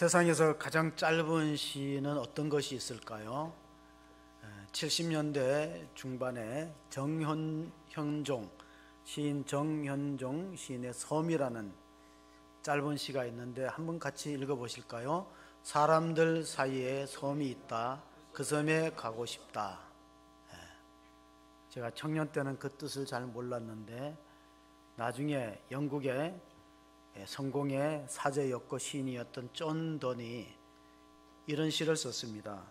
세상에서 가장 짧은 시는 어떤 것이 있을까요? 70년대 중반에 시인 정현종 시인의 섬이라는 짧은 시가 있는데 한번 같이 읽어보실까요? 사람들 사이에 섬이 있다. 그 섬에 가고 싶다. 제가 청년 때는 그 뜻을 잘 몰랐는데 나중에 영국의 성공의 사제였고 시인이었던 존 던이 이런 시를 썼습니다.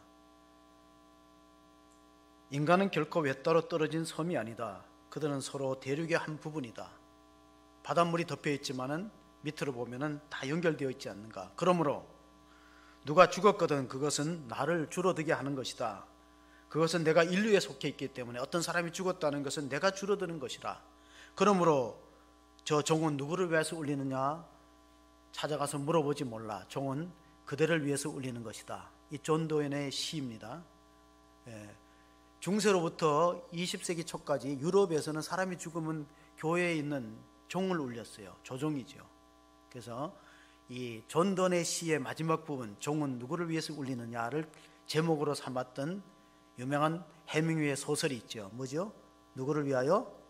인간은 결코 외따로 떨어진 섬이 아니다. 그들은 서로 대륙의 한 부분이다. 바닷물이 덮여 있지만은 밑으로 보면은 다 연결되어 있지 않는가. 그러므로 누가 죽었거든 그것은 나를 줄어들게 하는 것이다. 그것은 내가 인류에 속해 있기 때문에 어떤 사람이 죽었다는 것은 내가 줄어드는 것이라. 그러므로 저 종은 누구를 위해서 울리느냐? 찾아가서 물어보지 몰라. 종은 그대를 위해서 울리는 것이다. 이 존 도연의 시입니다. 중세로부터 20세기 초까지 유럽에서는 사람이 죽으면 교회에 있는 종을 울렸어요. 조종이죠. 그래서 이 존 던의 시의 마지막 부분, 종은 누구를 위해서 울리느냐를 제목으로 삼았던 유명한 해밍웨이 소설이 있죠. 뭐죠? 누구를 위하여?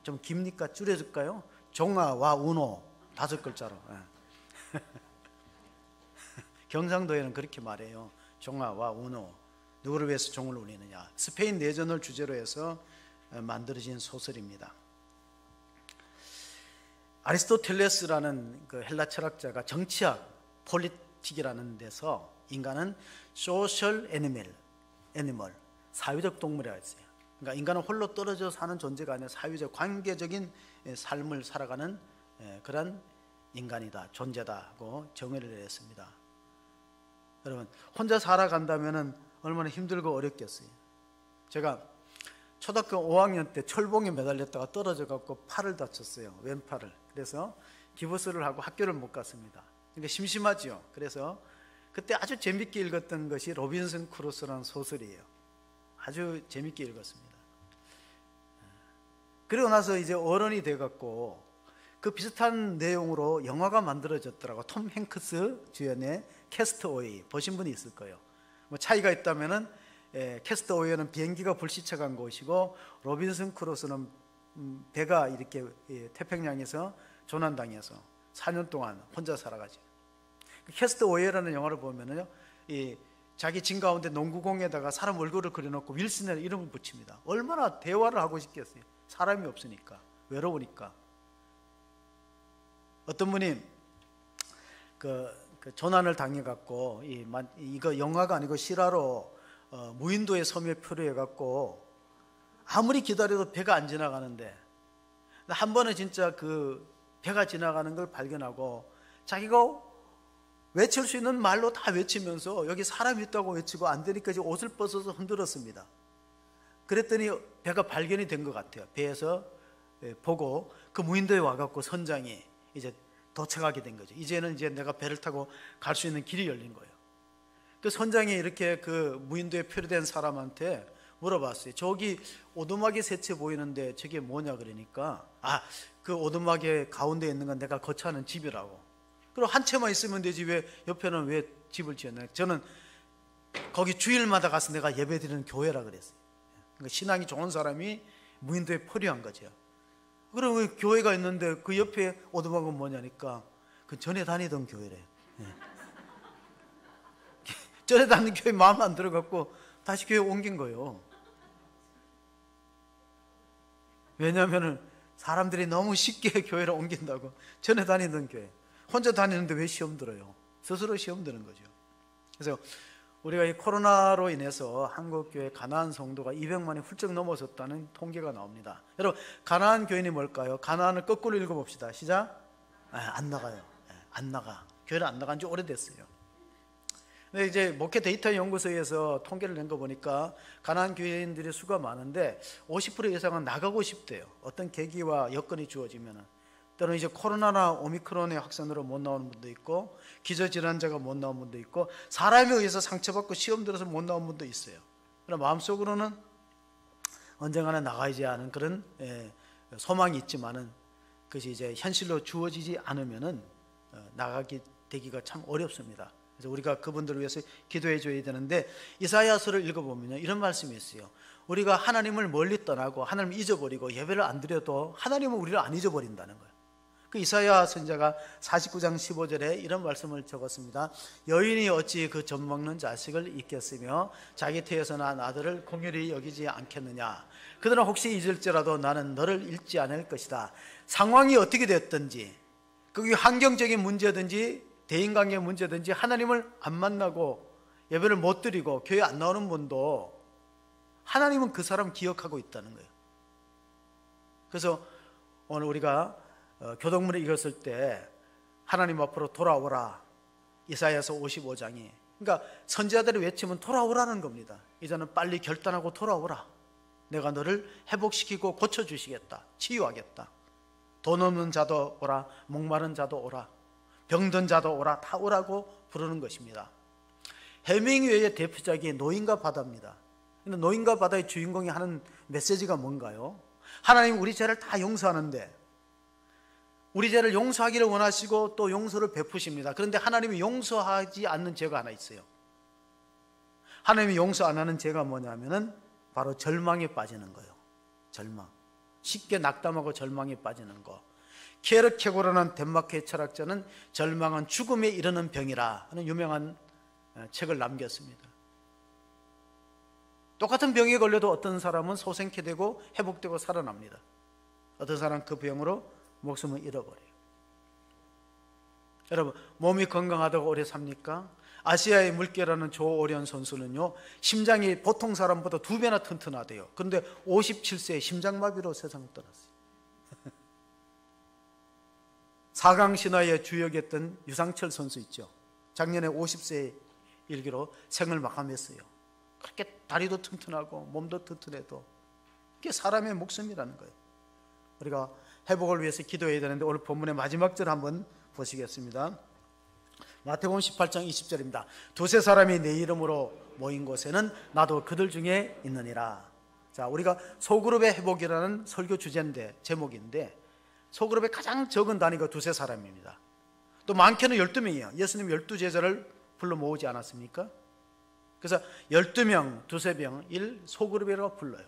좀 깁니까? 줄여줄까요? 종아와 운호 5글자로. 경상도에는 그렇게 말해요. 종아와 운호. 누구를 위해서 종을 울리느냐. 스페인 내전을 주제로 해서 만들어진 소설입니다. 아리스토텔레스라는 그 헬라 철학자가 정치학, 폴리틱이라는 데서 인간은 소셜 애니멀, 사회적 동물이라고 했어요. 그러니까 인간은 홀로 떨어져 사는 존재가 아니라 사회적 관계적인 삶을 살아가는 그런 인간이다, 존재다고 정의를 내렸습니다. 여러분, 혼자 살아간다면 얼마나 힘들고 어렵겠어요. 제가 초등학교 5학년 때 철봉에 매달렸다가 떨어져 갖고 팔을 다쳤어요. 왼팔을. 그래서 기부스를 하고 학교를 못 갔습니다. 그러니까 심심하죠. 그래서 그때 아주 재밌게 읽었던 것이 로빈슨 크루소라는 소설이에요. 아주 재밌게 읽었습니다. 그리고 나서 이제 어른이 돼갖고 그 비슷한 내용으로 영화가 만들어졌더라고. 톰 행크스 주연의 캐스트어웨이 보신 분이 있을 거예요. 뭐 차이가 있다면은 캐스트어웨이는 비행기가 불시착한 곳이고 로빈슨 크루소는 배가 이렇게 태평양에서 조난당해서 4년 동안 혼자 살아가죠. 캐스트어웨이라는 영화를 보면은요, 자기 진 가운데 농구공에다가 사람 얼굴을 그려놓고 윌슨이라는 이름을 붙입니다. 얼마나 대화를 하고 싶겠어요. 사람이 없으니까, 외로우니까. 어떤 분이 그 조난을 당해갖고 이거 영화가 아니고 실화로 무인도의 섬에 표류해갖고 아무리 기다려도 배가 안 지나가는데 한 번은 진짜 그 배가 지나가는 걸 발견하고 자기가 외칠 수 있는 말로 다 외치면서 여기 사람이 있다고 외치고 안 되니까 이제 옷을 벗어서 흔들었습니다. 그랬더니 배가 발견이 된 것 같아요. 배에서 보고 그 무인도에 와갖고 선장이 이제 도착하게 된 거죠. 이제는 이제 내가 배를 타고 갈 수 있는 길이 열린 거예요. 그 선장이 이렇게 그 무인도에 표류된 사람한테 물어봤어요. 저기 오두막이 세 채 보이는데 저게 뭐냐 그러니까 그 오두막의 가운데 있는 건 내가 거처하는 집이라고. 그럼 한 채만 있으면 되지 왜 옆에는 왜 집을 지었나? 저는 거기 주일마다 가서 내가 예배드리는 교회라 그랬어요. 그러니까 신앙이 좋은 사람이 무인도에 표류한 거죠. 그럼 교회가 있는데 그 옆에 오두막은 뭐냐니까 그 전에 다니던 교회래요. 전에 다니는 교회 마음 안 들어갖고 다시 교회 옮긴 거예요. 왜냐하면 사람들이 너무 쉽게 교회를 옮긴다고. 전에 다니던 교회 혼자 다니는데 왜 시험 들어요? 스스로 시험 드는 거죠. 그래서 우리가 이 코로나로 인해서 한국교회 가나안 성도가 200만이 훌쩍 넘어섰다는 통계가 나옵니다. 여러분, 가나안 교인이 뭘까요? 가나안을 거꾸로 읽어봅시다. 시작. 안 나가요. 안 나가. 교회를 안 나간 지 오래됐어요. 근데 이제 목회 데이터 연구소에서 통계를 낸 거 보니까 가나안 교인들의 수가 많은데 50% 이상은 나가고 싶대요. 어떤 계기와 여건이 주어지면은. 때로는 이제 코로나나 오미크론의 확산으로 못 나오는 분도 있고, 기저질환자가 못 나온 분도 있고, 사람에 의해서 상처받고 시험 들어서 못 나온 분도 있어요. 그럼 마음속으로는 언젠가는 나가야지 하는 그런 소망이 있지만은 그것이 이제 현실로 주어지지 않으면은 나가기 되기가 참 어렵습니다. 그래서 우리가 그분들을 위해서 기도해 줘야 되는데, 이사야서를 읽어보면 이런 말씀이 있어요. 우리가 하나님을 멀리 떠나고 하나님을 잊어버리고 예배를 안 드려도 하나님은 우리를 안 잊어버린다는 거예요. 그 이사야 선지자가 49장 15절에 이런 말씀을 적었습니다. 여인이 어찌 그 젖먹는 자식을 잊겠으며 자기 태에서 난 아들을 공혈히 여기지 않겠느냐. 그들은 혹시 잊을지라도 나는 너를 잊지 않을 것이다. 상황이 어떻게 됐든지, 그게 환경적인 문제든지 대인관계 문제든지 하나님을 안 만나고 예배를 못 드리고 교회 안 나오는 분도 하나님은 그 사람 기억하고 있다는 거예요. 그래서 오늘 우리가 교동문을 읽었을 때 하나님 앞으로 돌아오라, 이사야서 55장이, 그러니까 선지자들이 외치면 돌아오라는 겁니다. 이제는 빨리 결단하고 돌아오라. 내가 너를 회복시키고 고쳐주시겠다. 치유하겠다. 돈 없는 자도 오라, 목마른 자도 오라, 병든 자도 오라, 다 오라고 부르는 것입니다. 해밍웨이의 대표작이 노인과 바다입니다. 근데 노인과 바다의 주인공이 하는 메시지가 뭔가요? 하나님 우리 죄를 다 용서하는데, 우리 죄를 용서하기를 원하시고 또 용서를 베푸십니다. 그런데 하나님이 용서하지 않는 죄가 하나 있어요. 하나님이 용서 안 하는 죄가 뭐냐면은 바로 절망에 빠지는 거예요. 절망. 쉽게 낙담하고 절망에 빠지는 거. 케르케고르라는 덴마크의 철학자는 절망은 죽음에 이르는 병이라 하는 유명한 책을 남겼습니다. 똑같은 병에 걸려도 어떤 사람은 소생케 되고 회복되고 살아납니다. 어떤 사람은 그 병으로 목숨을 잃어버려요. 여러분, 몸이 건강하다고 오래 삽니까? 아시아의 물개라는 조오련 선수는요, 심장이 보통 사람보다 2배나 튼튼하대요. 그런데 57세에 심장마비로 세상을 떠났어요. 4강 신화의 주역이었던 유상철 선수 있죠. 작년에 50세의 일기로 생을 마감했어요. 그렇게 다리도 튼튼하고 몸도 튼튼해도 그게 사람의 목숨이라는 거예요. 우리가 회복을 위해서 기도해야 되는데, 오늘 본문의 마지막 절 한번 보시겠습니다. 마태복음 18장 20절입니다. 두세 사람이 내 이름으로 모인 곳에는 나도 그들 중에 있느니라. 자, 우리가 소그룹의 회복이라는 설교 주제인데, 제목인데, 소그룹의 가장 적은 단위가 두세 사람입니다. 또 많게는 12명이에요. 예수님 12제자를 불러 모으지 않았습니까? 그래서 12명, 두세 명, 1소그룹이라고 불러요.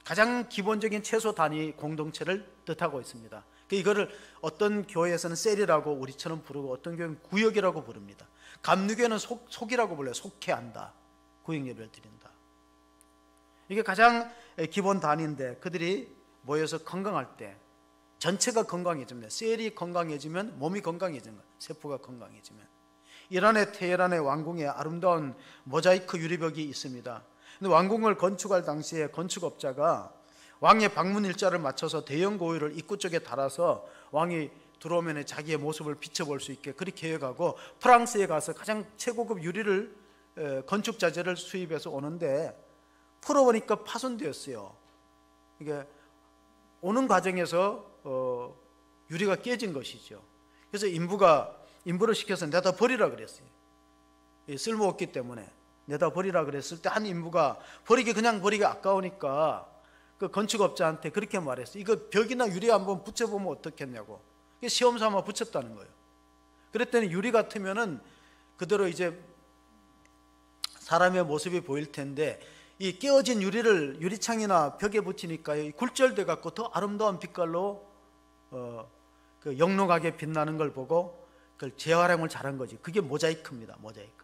가장 기본적인 최소 단위 공동체를 뜻하고 있습니다. 이거를 어떤 교회에서는 셀이라고 우리처럼 부르고 어떤 교회는 구역이라고 부릅니다. 감리교회는 속이라고 불러요. 속회한다, 구역 예배를 드린다. 이게 가장 기본 단위인데, 그들이 모여서 건강할 때 전체가 건강해집니다. 셀이 건강해지면 몸이 건강해지는 거예요. 세포가 건강해지면. 이란의 테헤란의 왕궁에 아름다운 모자이크 유리벽이 있습니다. 근데 왕궁을 건축할 당시에 건축업자가 왕의 방문 일자를 맞춰서 대형 고위를 입구 쪽에 달아서 왕이 들어오면 자기의 모습을 비춰볼 수 있게 그렇게 계획하고, 프랑스에 가서 가장 최고급 유리를 건축 자재를 수입해서 오는데 풀어보니까 파손되었어요. 이게 오는 과정에서 유리가 깨진 것이죠. 그래서 인부를 시켜서 내다 버리라 그랬어요. 쓸모없기 때문에 내다 버리라 그랬을 때 한 인부가 그냥 버리기 아까우니까 그 건축업자한테 그렇게 말했어요. 이거 벽이나 유리 한번 붙여보면 어떻겠냐고. 시험 삼아 붙였다는 거예요. 그랬더니 유리 같으면은 그대로 이제 사람의 모습이 보일 텐데, 이 깨어진 유리를 유리창이나 벽에 붙이니까 굴절돼 갖고 더 아름다운 빛깔로 그 영롱하게 빛나는 걸 보고 그걸 재활용을 잘한 거지. 그게 모자이크입니다.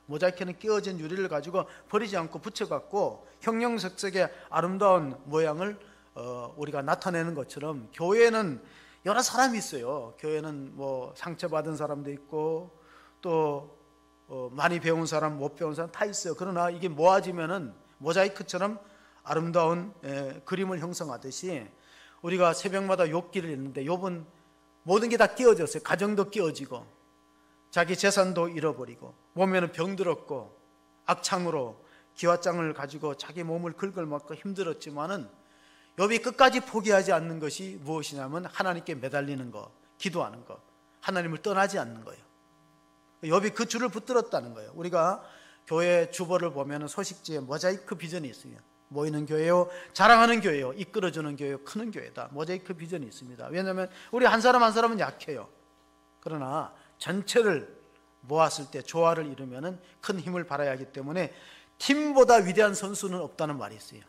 모자이크는 깨어진 유리를 가지고 버리지 않고 붙여갖고 형형색색의 아름다운 모양을 우리가 나타내는 것처럼, 교회는 여러 사람이 있어요. 교회는 뭐 상처받은 사람도 있고 또 많이 배운 사람, 못 배운 사람 다 있어요. 그러나 이게 모아지면은 모자이크처럼 아름다운 그림을 형성하듯이, 우리가 새벽마다 욥기를 읽는데 욥은 모든 게 다 깨어졌어요. 가정도 깨어지고 자기 재산도 잃어버리고 보면은 병들었고 악창으로 기와장을 가지고 자기 몸을 긁을맞고 힘들었지만은 욥이 끝까지 포기하지 않는 것이 무엇이냐면 하나님께 매달리는 거, 기도하는 거, 하나님을 떠나지 않는 거예요. 욥이 그 줄을 붙들었다는 거예요. 우리가 교회 주보를 보면은 소식지에 모자이크 비전이 있습니다. 모이는 교회요, 자랑하는 교회요, 이끌어주는 교회요, 크는 교회다. 모자이크 비전이 있습니다. 왜냐하면 우리 한 사람 한 사람은 약해요. 그러나 전체를 모았을 때 조화를 이루면 큰 힘을 발휘해야 하기 때문에 팀보다 위대한 선수는 없다는 말이 있어요.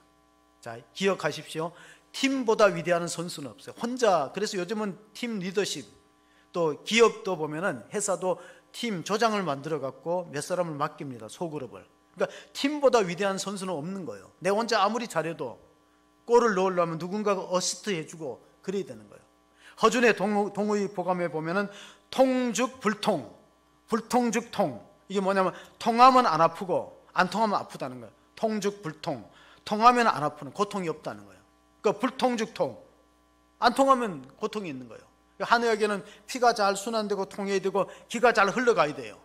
자, 기억하십시오. 팀보다 위대한 선수는 없어요. 혼자. 그래서 요즘은 팀 리더십, 또 기업도 보면은 회사도 팀 조장을 만들어 갖고 몇 사람을 맡깁니다. 소그룹을. 그러니까 팀보다 위대한 선수는 없는 거예요. 내가 혼자 아무리 잘해도 골을 넣으려면 누군가가 어시스트 해주고 그래야 되는 거예요. 허준의 동의 보감에 보면은 통죽 불통, 불통죽 통. 이게 뭐냐면 통하면 안 아프고 안 통하면 아프다는 거예요. 통죽 불통. 통하면 안 아프는 고통이 없다는 거예요. 그러니까 불통죽 통. 안 통하면 고통이 있는 거예요. 한의학에는 피가 잘 순환되고 통해야 되고 기가 잘 흘러가야 돼요.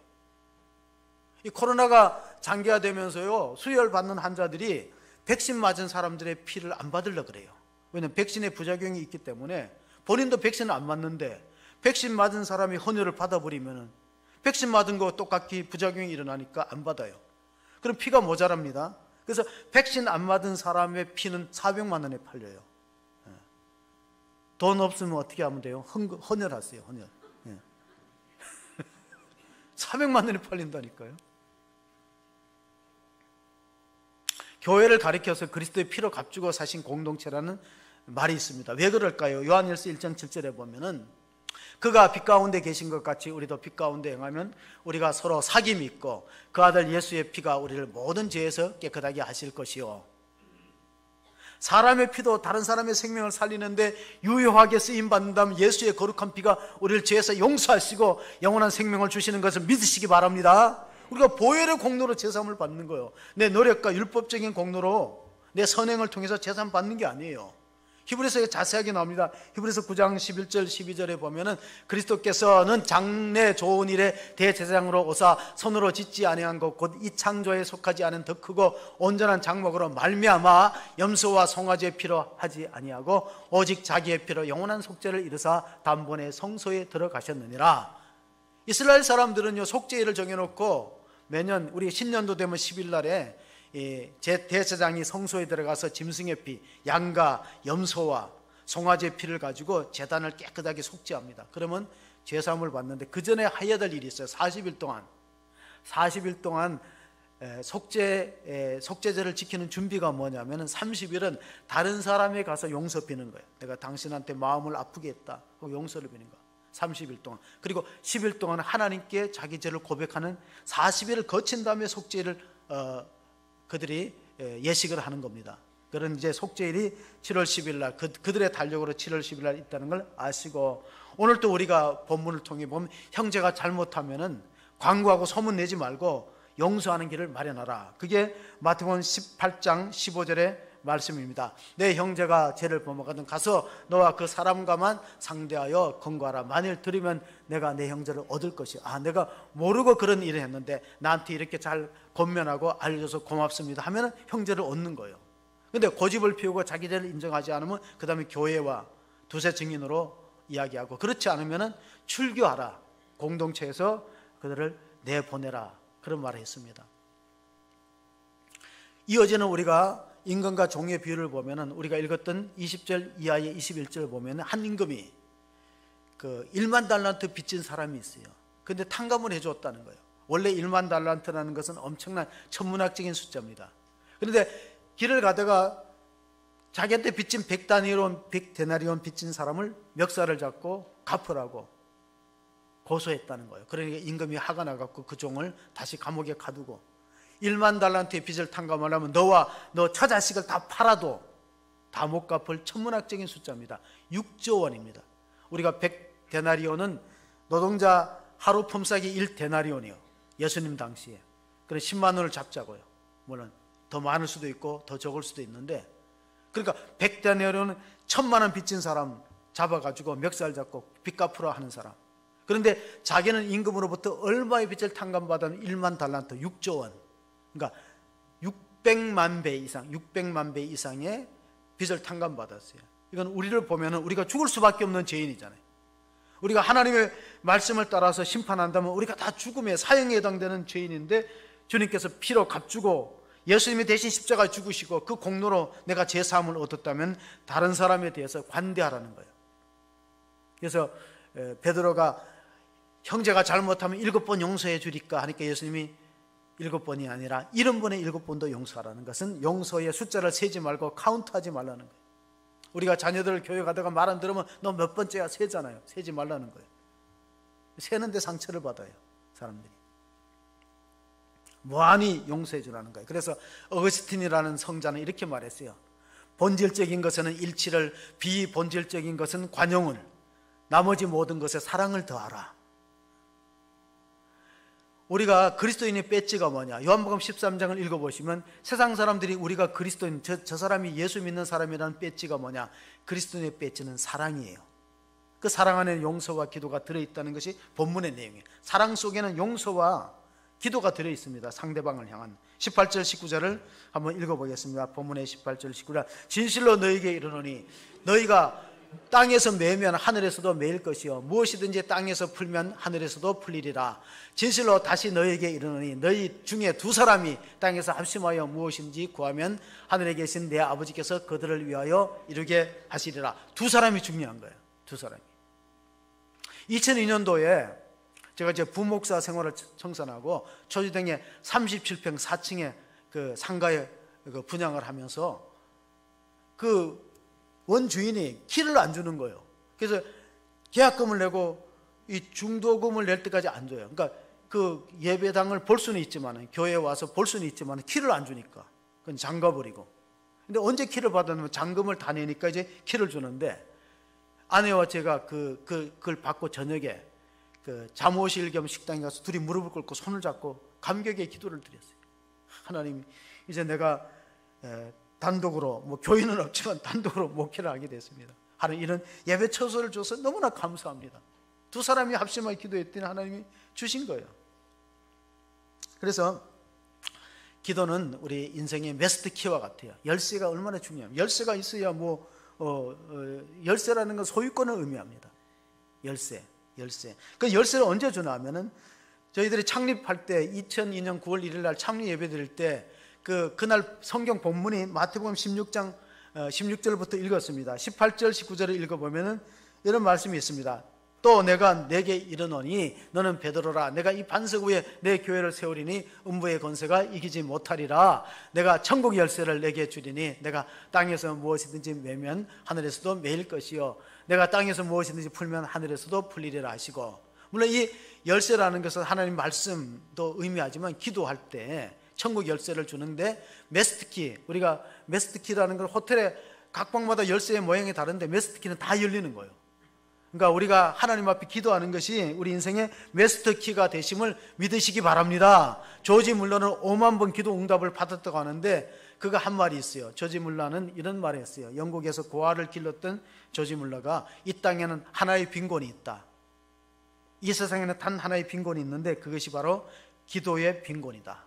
이 코로나가 장기화되면서요, 수혈 받는 환자들이 백신 맞은 사람들의 피를 안 받으려고 그래요. 왜냐하면 백신의 부작용이 있기 때문에 본인도 백신을 안 맞는데 백신 맞은 사람이 헌혈을 받아버리면 백신 맞은 거 똑같이 부작용이 일어나니까 안 받아요. 그럼 피가 모자랍니다. 그래서 백신 안 맞은 사람의 피는 400만 원에 팔려요. 돈 없으면 어떻게 하면 돼요? 헌혈하세요. 헌혈. 400만 원에 팔린다니까요. 교회를 가리켜서 그리스도의 피로 값주고 사신 공동체라는 말이 있습니다. 왜 그럴까요? 요한일서 1장 7절에 보면은 그가 빛 가운데 계신 것 같이 우리도 빛 가운데 행하면 우리가 서로 사귐이 있고 그 아들 예수의 피가 우리를 모든 죄에서 깨끗하게 하실 것이요. 사람의 피도 다른 사람의 생명을 살리는데 유효하게 쓰임받는다면 예수의 거룩한 피가 우리를 죄에서 용서하시고 영원한 생명을 주시는 것을 믿으시기 바랍니다. 우리가 보혈의 공로로 제사함을 받는 거예요. 내 노력과 율법적인 공로로 내 선행을 통해서 제사함 받는 게 아니에요. 히브리서에 자세하게 나옵니다. 히브리서 9장 11절 12절에 보면은 그리스도께서는 장래 좋은 일에 대제사장으로 오사 손으로 짓지 아니한 것 곧 이 창조에 속하지 않은 더 크고 온전한 장막으로 말미암아 염소와 송아지의 피로 하지 아니하고 오직 자기의 피로 영원한 속죄를 이루사 단번에 성소에 들어가셨느니라. 이스라엘 사람들은요, 속죄일을 정해놓고 매년 우리 신년도 되면 10일 날에 제 대제사장이 성소에 들어가서 짐승의 피, 양과 염소와 송아지의 피를 가지고 제단을 깨끗하게 속죄합니다. 그러면 제사함을 받는데 그 전에 해야 될 일이 있어요. 40일 동안 속죄제를 지키는 준비가 뭐냐면 30일은 다른 사람에 가서 용서 비는 거예요. 내가 당신한테 마음을 아프게 했다 하고 용서를 비는 거예요. 30일 동안. 그리고 10일 동안 하나님께 자기 죄를 고백하는 40일을 거친 다음에 속죄를 그들이 예식을 하는 겁니다. 그런 이제 속죄일이 7월 10일 날 그들의 달력으로 7월 10일 날 있다는 걸 아시고, 오늘 또 우리가 본문을 통해 보면 형제가 잘못하면은 광고하고 소문 내지 말고 용서하는 길을 마련하라. 그게 마태복음 18장 15절의 말씀입니다. 내 형제가 죄를 범하거든 가서 너와 그 사람과만 상대하여 권고하라. 만일 들으면 내가 내 형제를 얻을 것이야. 내가 모르고 그런 일을 했는데 나한테 이렇게 잘 권면하고 알려줘서 고맙습니다 하면 형제를 얻는 거예요. 근데 고집을 피우고 자기 죄를 인정하지 않으면 그 다음에 교회와 두세 증인으로 이야기하고, 그렇지 않으면 출교하라. 공동체에서 그들을 내보내라. 그런 말을 했습니다. 이어지는 우리가 임금과 종의 비유를 보면은 우리가 읽었던 20절 이하의 21절을 보면 한 임금이 그 1만 달란트 빚진 사람이 있어요. 근데 탕감을 해줬다는 거예요. 원래 1만 달란트라는 것은 엄청난 천문학적인 숫자입니다. 그런데 길을 가다가 자기한테 빚진 100데나리온 빚진 사람을 멱살을 잡고 갚으라고 고소했다는 거예요. 그러니까 임금이 화가 나갖고 그 종을 다시 감옥에 가두고 1만 달란트의 빚을 탕감하려면 너와 너 처자식을 다 팔아도 다 못 갚을 천문학적인 숫자입니다. 6조 원입니다. 우리가 100데나리온은 노동자 하루 품삯이 1데나리온이요. 예수님 당시에. 그래서 10만 원을 잡자고요. 물론 더 많을 수도 있고 더 적을 수도 있는데, 그러니까 100데나리온은 1000만 원 빚진 사람 잡아가지고 멱살 잡고 빚 갚으라 하는 사람. 그런데 자기는 임금으로부터 얼마의 빚을 탕감받은 1만 달란트, 6조 원. 그러니까 600만 배 이상의 빚을 탕감받았어요. 이건 우리를 보면 우리가 죽을 수밖에 없는 죄인이잖아요. 우리가 하나님의 말씀을 따라서 심판한다면 우리가 다 죽음에 사형에 해당되는 죄인인데 주님께서 피로 값주고 예수님이 대신 십자가에 죽으시고 그 공로로 내가 제사함을 얻었다면 다른 사람에 대해서 관대하라는 거예요. 그래서 베드로가 형제가 잘못하면 7번 용서해 주리까 하니까 예수님이 7번이 아니라 70번에 7번도 용서하라는 것은 용서의 숫자를 세지 말고 카운트하지 말라는 거예요. 우리가 자녀들 교회 가다가 말 안 들으면 너 몇 번째야 세잖아요. 세지 말라는 거예요. 세는데 상처를 받아요, 사람들이. 무한히 용서해 주라는 거예요. 그래서 어거스틴이라는 성자는 이렇게 말했어요. 본질적인 것에는 일치를, 비본질적인 것은 관용을, 나머지 모든 것에 사랑을 더하라. 우리가 그리스도인의 배지가 뭐냐? 요한복음 13장을 읽어보시면 세상 사람들이 우리가 그리스도인, 저 사람이 예수 믿는 사람이라는 배지가 뭐냐? 그리스도인의 배지는 사랑이에요. 그 사랑 안에 용서와 기도가 들어있다는 것이 본문의 내용이에요. 사랑 속에는 용서와 기도가 들어있습니다. 상대방을 향한. 18절 19절을 한번 읽어보겠습니다. 본문의 18절 19절. 진실로 너희에게 이르노니 너희가 땅에서 매면 하늘에서도 매일 것이요 무엇이든지 땅에서 풀면 하늘에서도 풀리리라. 진실로 다시 너희에게 이르노니 너희 중에 두 사람이 땅에서 합심하여 무엇인지 구하면 하늘에 계신 내 아버지께서 그들을 위하여 이루게 하시리라. 두 사람이 중요한 거예요. 두 사람이. 2002년도에 제가 이제 부목사 생활을 청산하고 초지동에 37평 4층에 그 상가에 분양을 하면서 그 원주인이 키를 안 주는 거예요. 그래서 계약금을 내고 이 중도금을 낼 때까지 안 줘요. 그러니까 그 예배당을 볼 수는 있지만, 교회에 와서 볼 수는 있지만 키를 안 주니까 그건 잠가버리고. 근데 언제 키를 받았냐면 잔금을 다 내니까 이제 키를 주는데, 아내와 제가 그걸 받고 저녁에 그 잠옷일 겸 식당에 가서 둘이 무릎을 꿇고 손을 잡고 감격의 기도를 드렸어요. 하나님, 이제 내가 단독으로, 뭐 교인은 없지만 단독으로 목회를 하게 됐습니다. 하는 이런 예배 처소를 줘서 너무나 감사합니다. 두 사람이 합심하게 기도했더니 하나님이 주신 거예요. 그래서 기도는 우리 인생의 메스트키와 같아요. 열쇠가 얼마나 중요합니다. 열쇠가 있어야 열쇠라는 건 소유권을 의미합니다. 열쇠. 그 열쇠를 언제 주나 하면은 저희들이 창립할 때 2002년 9월 1일 날 창립 예배 드릴 때 그날 성경 본문이 마태복음 16장 16절부터 읽었습니다. 18절 19절을 읽어보면은 이런 말씀이 있습니다. 또 내가 내게 이르노니 너는 베드로라. 내가 이 반석 위에 내 교회를 세우리니 음부의 권세가 이기지 못하리라. 내가 천국 열쇠를 내게 주리니 내가 땅에서 무엇이든지 매면 하늘에서도 매일 것이요 내가 땅에서 무엇이든지 풀면 하늘에서도 풀리리라 하시고. 물론 이 열쇠라는 것은 하나님 말씀도 의미하지만 기도할 때 천국 열쇠를 주는데, 메스트키, 우리가 메스트키라는 걸 호텔에 각 방마다 열쇠의 모양이 다른데 메스트키는 다 열리는 거예요. 그러니까 우리가 하나님 앞에 기도하는 것이 우리 인생의 메스터키가 되심을 믿으시기 바랍니다. 조지 물러는 5만 번 기도 응답을 받았다고 하는데 그가 한 말이 있어요. 조지 물러는 이런 말을 했어요. 영국에서 고아를 길렀던 조지 물러가 이 땅에는 하나의 빈곤이 있다. 이 세상에는 단 하나의 빈곤이 있는데 그것이 바로 기도의 빈곤이다.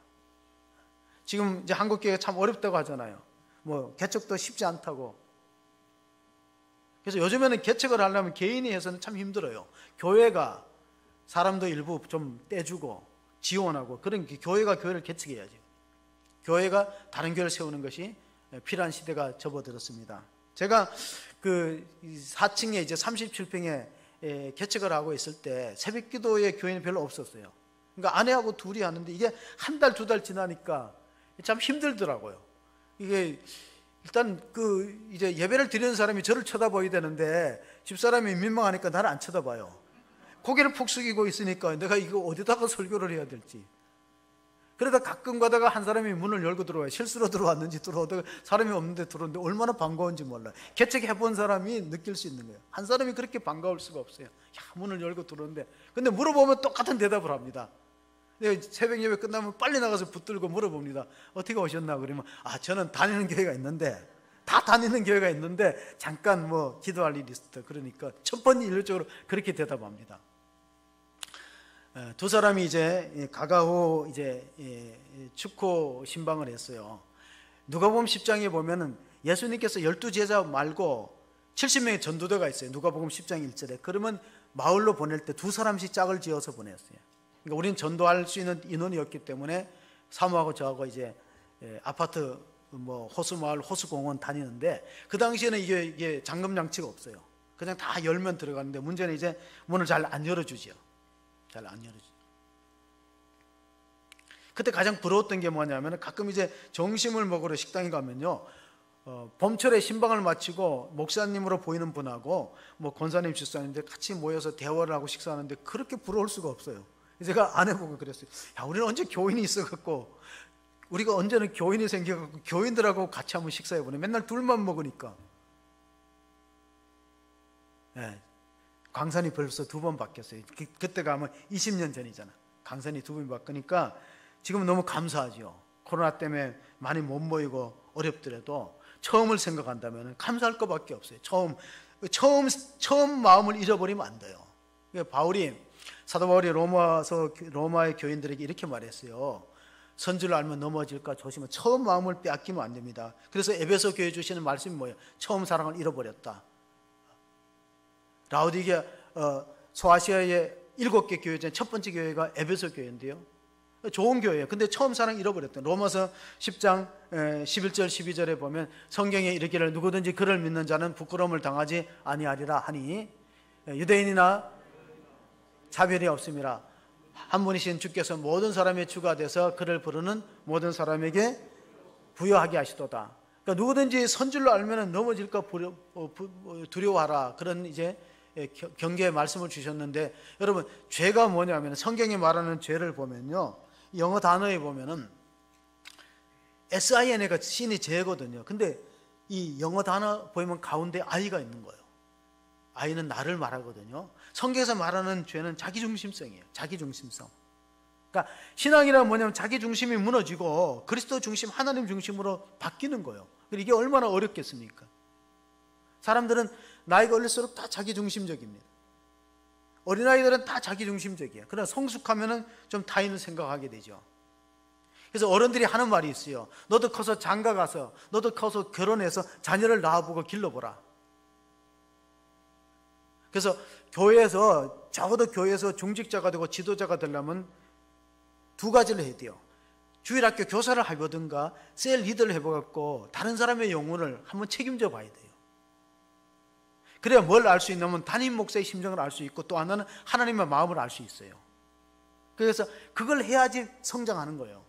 지금 이제 한국교회가 참 어렵다고 하잖아요. 뭐 개척도 쉽지 않다고. 그래서 요즘에는 개척을 하려면 개인이 해서는 참 힘들어요. 교회가 사람도 일부 좀 떼주고 지원하고, 그런 교회가 교회를 개척해야죠. 교회가 다른 교회를 세우는 것이 필요한 시대가 접어들었습니다. 제가 그 4층에 이제 37평에 개척을 하고 있을 때 새벽 기도에 교인이 별로 없었어요. 그러니까 아내하고 둘이 하는데 이게 한 달, 두 달 지나니까 참 힘들더라고요. 이게 일단 이제 예배를 드리는 사람이 저를 쳐다봐야 되는데 집사람이 민망하니까 나를 안 쳐다봐요. 고개를 푹 숙이고 있으니까 내가 이거 어디다가 설교를 해야 될지. 그러다 가끔 가다가 한 사람이 문을 열고 들어와요. 실수로 들어왔는지 들어오다가 사람이 없는데 들어오는데 얼마나 반가운지 몰라요. 개척해본 사람이 느낄 수 있는 거예요. 한 사람이 그렇게 반가울 수가 없어요. 문을 열고 들어오는데, 근데 물어보면 똑같은 대답을 합니다. 새벽 예배 끝나면 빨리 나가서 붙들고 물어봅니다. 어떻게 오셨나? 그러면 저는 다니는 교회가 있는데, 다 다니는 교회가 있는데 잠깐 뭐 기도할 일이 있었다. 그러니까 첫 번째 일률적으로 그렇게 대답합니다. 두 사람이 이제 가가호 이제 축호 신방을 했어요. 누가복음 10장에 보면은 예수님께서 12제자 말고 70명의 전도대가 있어요. 누가복음 10장 1절에. 그러면 마을로 보낼 때 두 사람씩 짝을 지어서 보냈어요. 그러니까 우리는 전도할 수 있는 인원이 없기 때문에 사모하고 저하고 이제 아파트 뭐 호수마을 호수공원 다니는데, 그 당시에는 이게 잠금 장치가 없어요. 그냥 다 열면 들어가는데 문제는 이제 문을 잘 안 열어주죠. 잘 안 열어지죠. 그때 가장 부러웠던 게 뭐냐면 가끔 이제 점심을 먹으러 식당에 가면요, 봄철에 신방을 마치고 목사님으로 보이는 분하고 뭐 권사님, 집사님들 같이 모여서 대화를 하고 식사하는데 그렇게 부러울 수가 없어요. 제가 아내보고 그랬어요. 야, 우리는 언제 교인이 있어갖고, 우리가 언제는 교인이 생겨갖고 교인들하고 같이 한번 식사해보네. 맨날 둘만 먹으니까. 네, 강산이 벌써 2번 바뀌었어요. 그때 가면 20년 전이잖아. 강산이 2번 바뀌니까 지금은 너무 감사하죠. 코로나 때문에 많이 못 모이고 어렵더라도 처음을 생각한다면 감사할 것밖에 없어요. 처음 마음을 잃어버리면 안 돼요. 사도 바울이 로마의 교인들에게 이렇게 말했어요. 선지를 알면 넘어질까 조심해. 처음 마음을 빼앗기면 안 됩니다. 그래서 에베소 교회 주시는 말씀이 뭐예요? 처음 사랑을 잃어버렸다. 라오디게아, 소아시아의 7개 교회 중 첫 번째 교회가 에베소 교회인데요, 좋은 교회예요. 근데 처음 사랑 잃어버렸다. 로마서 10장 11절 12절에 보면 성경에 이르기를 누구든지 그를 믿는 자는 부끄러움을 당하지 아니하리라 하니 유대인이나 차별이 없음이라. 한 분이신 주께서 모든 사람의 주가 돼서 그를 부르는 모든 사람에게 부여하게 하시도다. 그러니까 누구든지 선줄로 알면 넘어질까 두려워하라. 그런 이제 경계의 말씀을 주셨는데, 여러분, 죄가 뭐냐면 성경이 말하는 죄를 보면요, 영어 단어에 보면은 SIN가 신이 죄거든요. 근데 이 영어 단어 보면 가운데 I가 있는 거예요. I는 나를 말하거든요. 성경에서 말하는 죄는 자기중심성이에요. 자기중심성. 그러니까 신앙이란 뭐냐면 자기중심이 무너지고 그리스도 중심, 하나님 중심으로 바뀌는 거예요. 이게 얼마나 어렵겠습니까? 사람들은 나이가 어릴수록 다 자기중심적입니다. 어린아이들은 다 자기중심적이에요. 그러나 성숙하면은 좀 타인을 생각하게 되죠. 그래서 어른들이 하는 말이 있어요. 너도 커서 장가 가서, 너도 커서 결혼해서 자녀를 낳아보고 길러보라. 그래서 적어도 교회에서 중직자가 되고 지도자가 되려면 2가지를 해야 돼요. 주일학교 교사를 해보든가 셀 리더를 해보고 다른 사람의 영혼을 한번 책임져 봐야 돼요. 그래야 뭘 알 수 있냐면 담임 목사의 심정을 알 수 있고, 또 하나는 하나님의 마음을 알 수 있어요. 그래서 그걸 해야지 성장하는 거예요.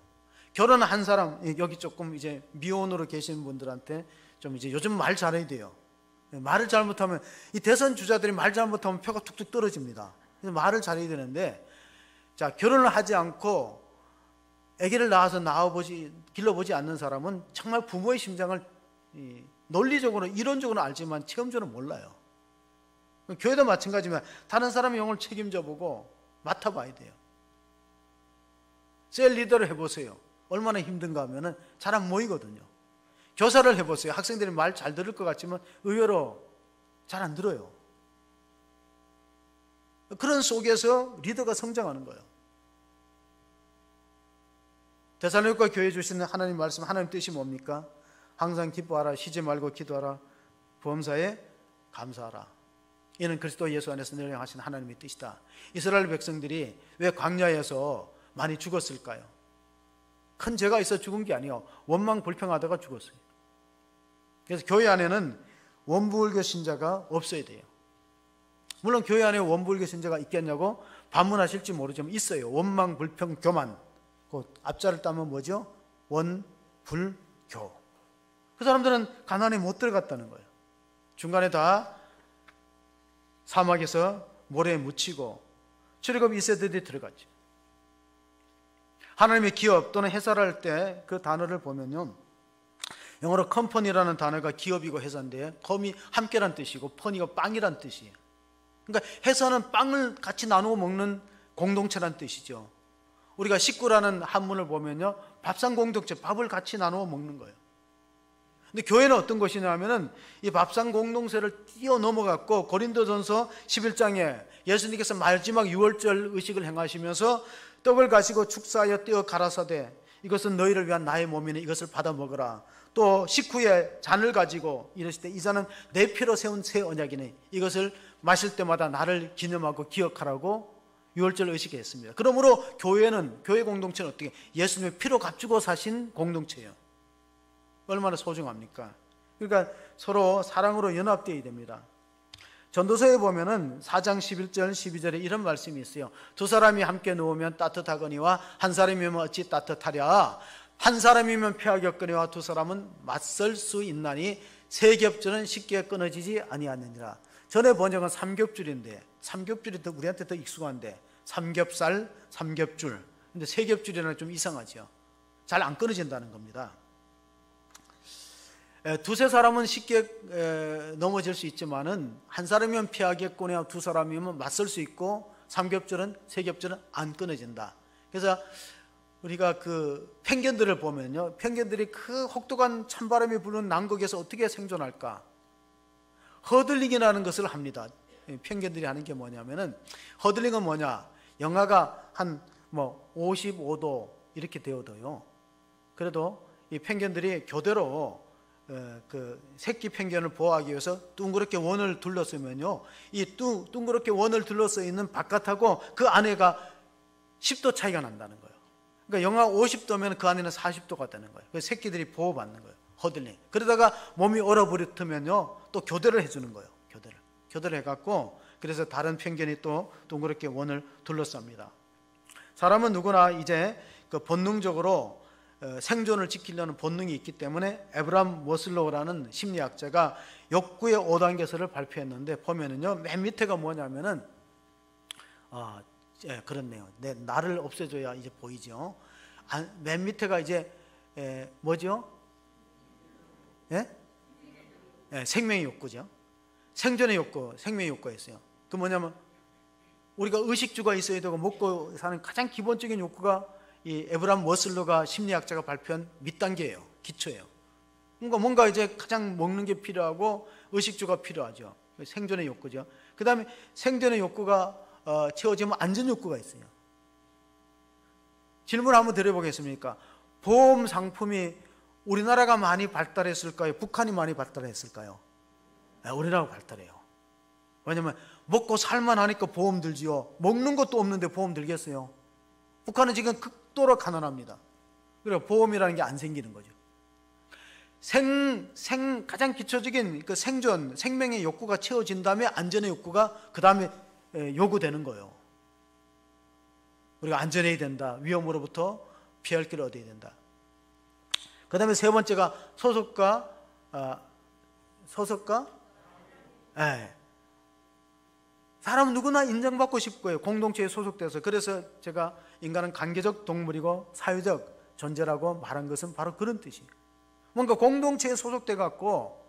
결혼한 사람, 여기 조금 이제 미혼으로 계시는 분들한테 좀 이제 요즘 말 잘해야 돼요. 말을 잘못하면, 이 대선 주자들이 말 잘못하면 표가 툭툭 떨어집니다. 그래서 말을 잘해야 되는데, 자, 결혼을 하지 않고 아기를 낳아서 길러보지 않는 사람은 정말 부모의 심장을 논리적으로, 이론적으로 알지만 체험적으로 몰라요. 교회도 마찬가지지만 다른 사람의 영을 책임져 보고 맡아봐야 돼요. 셀 리더를 해보세요. 얼마나 힘든가 하면은 잘 안 모이거든요. 교사를 해보세요. 학생들이 말 잘 들을 것 같지만 의외로 잘 안 들어요. 그런 속에서 리더가 성장하는 거예요. 데살로니가 교회에 주시는 하나님 말씀, 하나님 뜻이 뭡니까? 항상 기뻐하라, 쉬지 말고 기도하라, 범사에 감사하라. 이는 그리스도 예수 안에서 내려하신 하나님의 뜻이다. 이스라엘 백성들이 왜 광야에서 많이 죽었을까요? 큰 죄가 있어 죽은 게 아니에요. 원망 불평하다가 죽었어요. 그래서 교회 안에는 원불교 신자가 없어야 돼요. 물론 교회 안에 원불교 신자가 있겠냐고 반문하실지 모르지만 있어요. 원망 불평 교만. 그 앞자를 따면 뭐죠? 원불교. 그 사람들은 가나안에 못 들어갔다는 거예요. 중간에 다 사막에서 모래에 묻히고 출애굽 2세들이 들어갔죠. 하나님의 기업 또는 해설할 때 그 단어를 보면요, 영어로 컴퍼니라는 단어가 기업이고 회사인데, 컴이 함께란 뜻이고 퍼니가 빵이란 뜻이에요. 그러니까 회사는 빵을 같이 나누어 먹는 공동체란 뜻이죠. 우리가 식구라는 한문을 보면요, 밥상 공동체, 밥을 같이 나누어 먹는 거예요. 근데 교회는 어떤 것이냐 하면은 이 밥상 공동체를 뛰어넘어갔고, 고린도전서 11장에 예수님께서 마지막 유월절 의식을 행하시면서 떡을 가지고 축사하여 떼어 가라사대 이것은 너희를 위한 나의 몸이니 이것을 받아 먹으라. 또 식후에 잔을 가지고 이르실 때 이 잔은 내 피로 세운 새 언약이니 이것을 마실 때마다 나를 기념하고 기억하라고 유월절 의식을 했습니다. 그러므로 교회 공동체는 어떻게? 예수님의 피로 값주고 사신 공동체예요. 얼마나 소중합니까? 그러니까 서로 사랑으로 연합되어야 됩니다. 전도서에 보면은 4장 11절 12절에 이런 말씀이 있어요. 두 사람이 함께 누우면 따뜻하거니와 한 사람이면 어찌 따뜻하랴. 한 사람이면 피하겠거니와 두 사람은 맞설 수 있나니 세 겹줄은 쉽게 끊어지지 아니하느니라. 전에 번역은 삼겹줄인데, 삼겹줄이 더 우리한테 더 익숙한데, 삼겹살, 삼겹줄. 근데 세 겹줄이라는 좀 이상하죠. 잘 안 끊어진다는 겁니다. 두세 사람은 쉽게 넘어질 수 있지만은 한 사람이면 피하겠거니와 두 사람이면 맞설 수 있고, 삼겹줄은 세 겹줄은 안 끊어진다. 그래서 우리가 그 펭귄들을 보면요, 펭귄들이 그 혹독한 찬바람이 부는 남극에서 어떻게 생존할까? 허들링이라는 것을 합니다. 펭귄들이 하는 게 뭐냐면은, 허들링은 뭐냐? 영하가 한 55도 이렇게 되어도요, 그래도 이 펭귄들이 교대로 그 새끼 펭귄을 보호하기 위해서 둥그렇게 원을 둘러쓰면요, 이 둥그렇게 원을 둘러서 있는 바깥하고 그 안에가 10도 차이가 난다는 거예요. 그러니까 영하 50도면 그 안에는 40도가 되는 거예요. 그래서 새끼들이 보호받는 거예요. 허들링. 그러다가 몸이 얼어버리면요, 또 교대를 해주는 거예요. 교대를 해갖고, 그래서 다른 펭귄이 또 둥그렇게 원을 둘러쌉니다. 사람은 누구나 이제 그 본능적으로 생존을 지키려는 본능이 있기 때문에 에브람 머슬로우라는 심리학자가 욕구의 5단계서를 발표했는데, 보면은요, 맨 밑에가 뭐냐면은, 그렇네요. 나를 없애줘야 이제 보이죠. 맨 밑에가 이제 뭐죠? 생명의 욕구죠. 생존의 욕구, 생명의 욕구가 있어요. 그 뭐냐면 우리가 의식주가 있어야 되고 먹고 사는 가장 기본적인 욕구가 이 에브람 머슬로가 심리학자가 발표한 밑단계예요. 기초예요. 그러니까 뭔가 이제 가장 먹는 게 필요하고 의식주가 필요하죠. 생존의 욕구죠. 그 다음에 생존의 욕구가 채워지면 안전 욕구가 있어요. 질문 한번 드려보겠습니까? 보험 상품이 우리나라가 많이 발달했을까요? 북한이 많이 발달했을까요? 우리나라가 발달해요. 왜냐하면 먹고 살만 하니까 보험 들지요. 먹는 것도 없는데 보험 들겠어요? 북한은 지금 극도로 가난합니다. 그래서 보험이라는 게 안 생기는 거죠. 가장 기초적인 그 생존, 생명의 욕구가 채워진 다음에 안전의 욕구가 그 다음에 요구되는 거예요. 우리가 안전해야 된다. 위험으로부터 피할 길을 얻어야 된다. 그 다음에 세 번째가 소속과 사람은 누구나 인정받고 싶고요. 공동체에 소속돼서. 그래서 제가 인간은 관계적 동물이고 사회적 존재라고 말한 것은 바로 그런 뜻이에요. 뭔가 공동체에 소속돼 갖고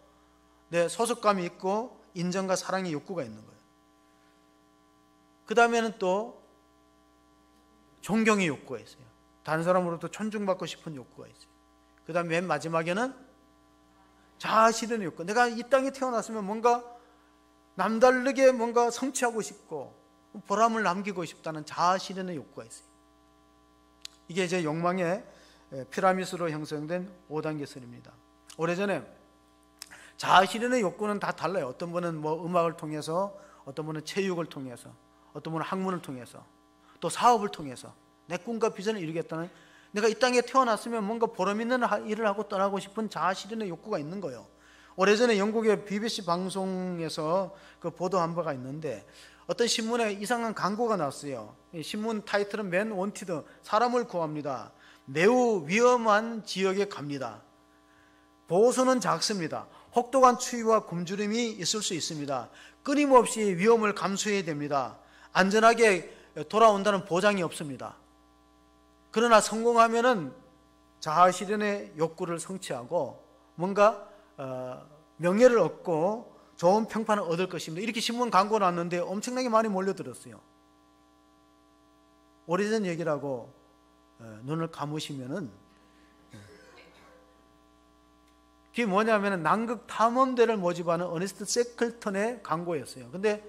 내 소속감이 있고 인정과 사랑의 욕구가 있는 거예요. 그 다음에는 또 존경의 욕구가 있어요. 다른 사람으로부터 존중받고 싶은 욕구가 있어요. 그 다음에 맨 마지막에는 자아실현의 욕구. 내가 이 땅에 태어났으면 뭔가 남다르게 뭔가 성취하고 싶고 보람을 남기고 싶다는 자아실현의 욕구가 있어요. 이게 이제 욕망의 피라미드로 형성된 5단계선입니다. 오래전에 자아실현의 욕구는 다 달라요. 어떤 분은 뭐 음악을 통해서, 어떤 분은 체육을 통해서, 어떤 분은 학문을 통해서, 또 사업을 통해서 내 꿈과 비전을 이루겠다는, 내가 이 땅에 태어났으면 뭔가 보람 있는 일을 하고 떠나고 싶은 자아실현의 욕구가 있는 거예요. 오래전에 영국의 BBC 방송에서 그 보도한 바가 있는데, 어떤 신문에 이상한 광고가 나왔어요. 신문 타이틀은 맨 원티드, 사람을 구합니다. 매우 위험한 지역에 갑니다. 보수는 작습니다. 혹독한 추위와 굶주림이 있을 수 있습니다. 끊임없이 위험을 감수해야 됩니다. 안전하게 돌아온다는 보장이 없습니다. 그러나 성공하면은 자아실현의 욕구를 성취하고 뭔가 명예를 얻고 좋은 평판을 얻을 것입니다. 이렇게 신문 광고 났는데 엄청나게 많이 몰려들었어요. 오래전 얘기라고 눈을 감으시면은, 그게 뭐냐면은 남극 탐험대를 모집하는 어니스트 세클턴의 광고였어요. 근데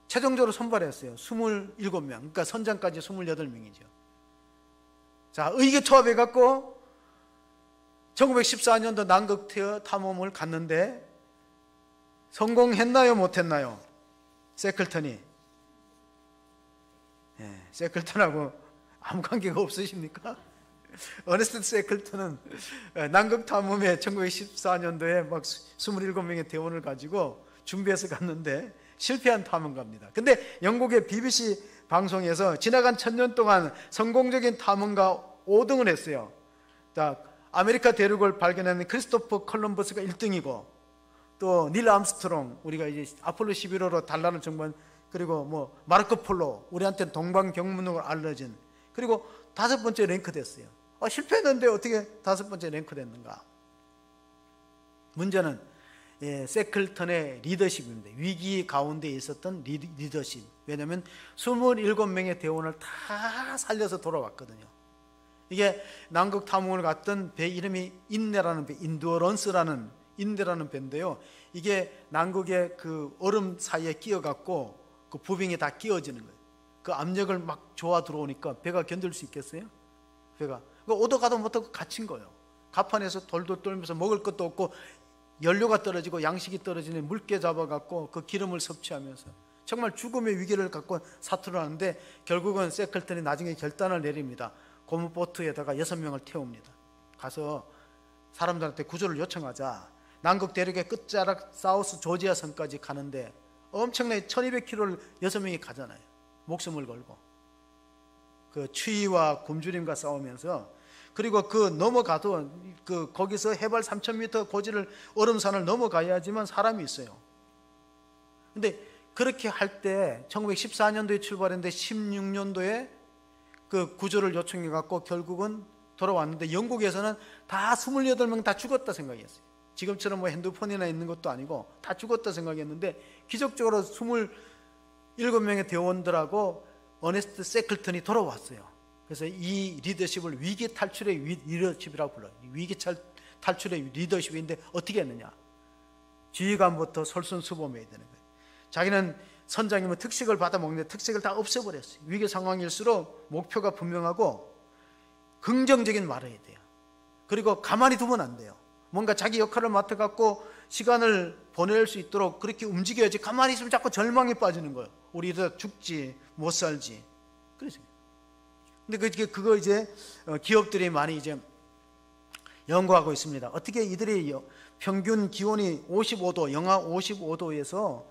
최종적으로 선발했어요. 27명. 그러니까 선장까지 28명이죠. 자, 의기투합해갖고 1914년도 남극 탐험을 갔는데 성공했나요? 못했나요? 세클턴이. 세클턴하고 아무 관계가 없으십니까? 어네스트 세클턴은 남극 탐험에 1914년도에 막 27명의 대원을 가지고 준비해서 갔는데 실패한 탐험가입니다. 근데 영국의 BBC 방송에서 지나간 1000년 동안 성공적인 탐험가 5등을 했어요. 자, 아메리카 대륙을 발견한 크리스토퍼 콜럼버스가 1등이고, 또 닐 암스트롱, 우리가 이제 아폴로 11호로 달나라를 정보한, 그리고 뭐 마르코 폴로, 우리한테 동방경문으로 알려진, 그리고 5번째 랭크 됐어요. 실패했는데 어떻게 5번째 랭크 됐는가? 문제는 세클턴의 리더십입니다. 위기 가운데 있었던 리더십. 왜냐하면 27명의 대원을 다 살려서 돌아왔거든요. 이게 남극 탐험을 갔던 배 이름이 인내라는 배, 인두어런스라는 인내라는 배인데요. 이게 남극의 그 얼음 사이에 끼어갖고 그 부빙이 다 끼어지는 거예요. 그 압력을 막 조아 들어오니까 배가 견딜 수 있겠어요? 배가 오도 가도 못하고 갇힌 거예요. 가판에서 돌돌 떨면서 먹을 것도 없고 연료가 떨어지고 양식이 떨어지는 물개 잡아갖고 그 기름을 섭취하면서 정말 죽음의 위기를 갖고 사투를 하는데, 결국은 세클턴이 나중에 결단을 내립니다. 고무보트에다가 6명을 태웁니다. 가서 사람들한테 구조를 요청하자. 남극 대륙의 끝자락 사우스 조지아 섬까지 가는데 엄청나게 1200km를 6명이 가잖아요. 목숨을 걸고 그 추위와 굶주림과 싸우면서. 그리고 그 넘어가도 그 거기서 해발 3000m 고지를 얼음산을 넘어가야지만 사람이 있어요. 근데 그렇게 할 때 1914년도에 출발했는데 16년도에 그 구조를 요청해 갖고 결국은 돌아왔는데, 영국에서는 다 28명 다 죽었다 생각했어요. 지금처럼 뭐 핸드폰이나 있는 것도 아니고 다 죽었다 생각했는데, 기적적으로 27명의 대원들하고 어네스트 세클턴이 돌아왔어요. 그래서 이 리더십을 위기 탈출의 리더십이라고 불러요. 위기 탈출의 리더십인데 어떻게 했느냐? 지휘관부터 솔선수범해야 되는 거예요. 자기는 선장이면 특식을 받아먹는데 특식을 다 없애버렸어요. 위기 상황일수록 목표가 분명하고 긍정적인 말을 해야 돼요. 그리고 가만히 두면 안 돼요. 뭔가 자기 역할을 맡아갖고 시간을 보낼 수 있도록 그렇게 움직여야지. 가만히 있으면 자꾸 절망에 빠지는 거예요. 우리 이러다 죽지, 못 살지. 그래서. 근데 그거 이제 기업들이 많이 이제 연구하고 있습니다. 어떻게 이들이 평균 기온이 55도, 영하 55도에서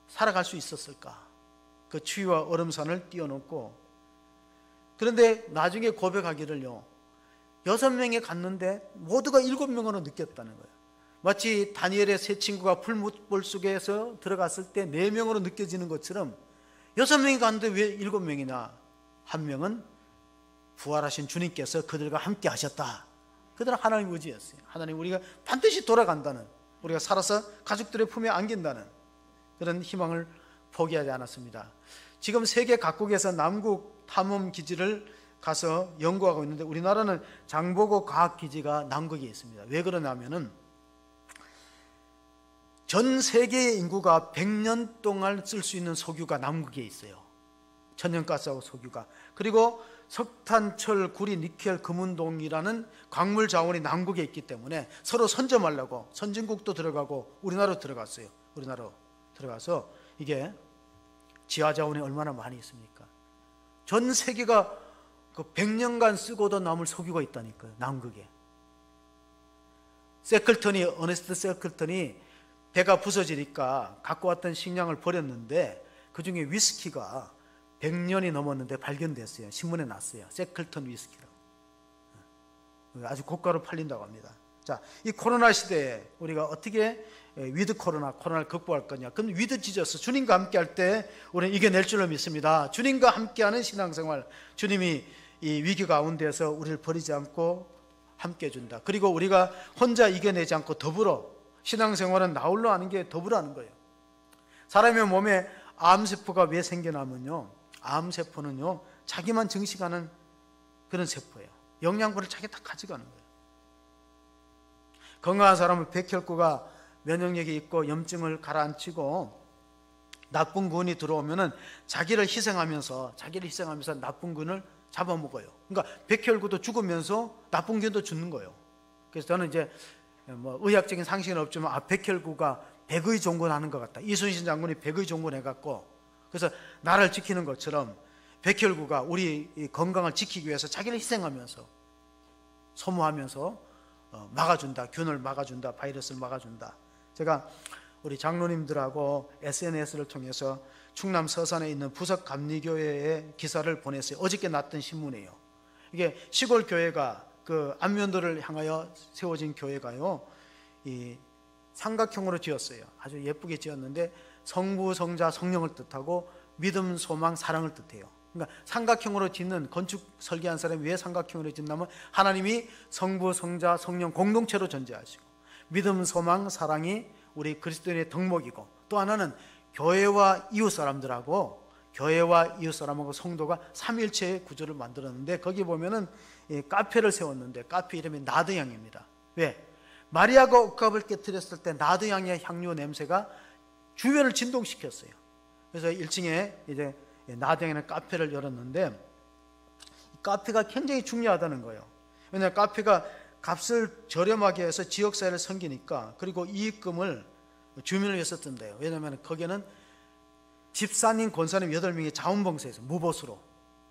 살아갈 수 있었을까? 그 추위와 얼음산을 뛰어넘고. 그런데 나중에 고백하기를요, 6명이 갔는데 모두가 7명으로 느꼈다는 거예요. 마치 다니엘의 세 친구가 풀무불 속에서 들어갔을 때 4명으로 느껴지는 것처럼 6명이 갔는데 왜 7명이나? 한 명은 부활하신 주님께서 그들과 함께 하셨다. 그들은 하나님 의지였어요. 하나님, 우리가 반드시 돌아간다는, 우리가 살아서 가족들의 품에 안긴다는 그런 희망을 포기하지 않았습니다. 지금 세계 각국에서 남극 탐험 기지를 가서 연구하고 있는데, 우리나라는 장보고 과학기지가 남극에 있습니다. 왜 그러냐면은 전 세계의 인구가 100년 동안 쓸 수 있는 석유가 남극에 있어요. 천연가스하고 석유가. 그리고 석탄, 철, 구리, 니켈, 금운동이라는 광물 자원이 남극에 있기 때문에 서로 선점하려고 선진국도 들어가고 우리나라로 들어갔어요. 우리나라로 들어가서 이게 지하 자원이 얼마나 많이 있습니까? 전 세계가 그 100년간 쓰고도 남을 석유가 있다니까요. 남극에. 어네스트 세클턴이 배가 부서지니까 갖고 왔던 식량을 버렸는데 그중에 위스키가 100년이 넘었는데 발견됐어요. 신문에 났어요. 세클턴 위스키라고. 아주 고가로 팔린다고 합니다. 자, 이 코로나 시대에 우리가 어떻게 위드 코로나를 극복할 거냐? 그럼 위드 지저스, 주님과 함께 할 때 우리는 이겨낼 줄로 믿습니다. 주님과 함께하는 신앙생활, 주님이 이 위기 가운데서 우리를 버리지 않고 함께 해준다. 그리고 우리가 혼자 이겨내지 않고 더불어, 신앙생활은 나 홀로 하는 게 더불어 하는 거예요. 사람의 몸에 암세포가 왜 생겨나면요, 암세포는요 자기만 증식하는 그런 세포예요. 영양분을 자기 다 가져가는 거예요. 건강한 사람은 백혈구가 면역력이 있고 염증을 가라앉히고 나쁜 군이 들어오면은 자기를 희생하면서 나쁜 군을 잡아먹어요. 그러니까 백혈구도 죽으면서 나쁜 균도 죽는 거예요. 그래서 저는 이제 뭐 의학적인 상식은 없지만 백혈구가 백의 종군하는 것 같다. 이순신 장군이 백의 종군해갖고 그래서 나를 지키는 것처럼 백혈구가 우리 건강을 지키기 위해서 자기를 희생하면서 소모하면서 막아준다. 균을 막아준다. 바이러스를 막아준다. 제가 우리 장로님들하고 SNS를 통해서 충남 서산에 있는 부석 감리교회에 기사를 보냈어요. 어저께 났던 신문이에요. 이게 시골 교회가 그 안면도를 향하여 세워진 교회가요, 이 삼각형으로 지었어요. 아주 예쁘게 지었는데 성부, 성자, 성령을 뜻하고 믿음, 소망, 사랑을 뜻해요. 그러니까 삼각형으로 짓는 건축 설계한 사람이 왜 삼각형으로 짓냐면 하나님이 성부, 성자, 성령 공동체로 존재하시고 믿음, 소망, 사랑이 우리 그리스도인의 덕목이고 또 하나는 교회와 이웃 사람들하고 교회와 이웃 사람하고 성도가 삼일체의 구조를 만들었는데 거기 보면은 카페를 세웠는데 카페 이름이 나드향입니다. 왜? 마리아가 옷값을 깨뜨렸을 때 나드향의 향료 냄새가 주변을 진동시켰어요. 그래서 1층에 이제 나드향이라는 카페를 열었는데 카페가 굉장히 중요하다는 거예요. 왜냐하면 카페가 값을 저렴하게 해서 지역사회를 섬기니까 그리고 이익금을 주민을 위해서 뜬대요. 왜냐하면 거기는 집사님, 권사님 8명이 자원봉사해서 무보수로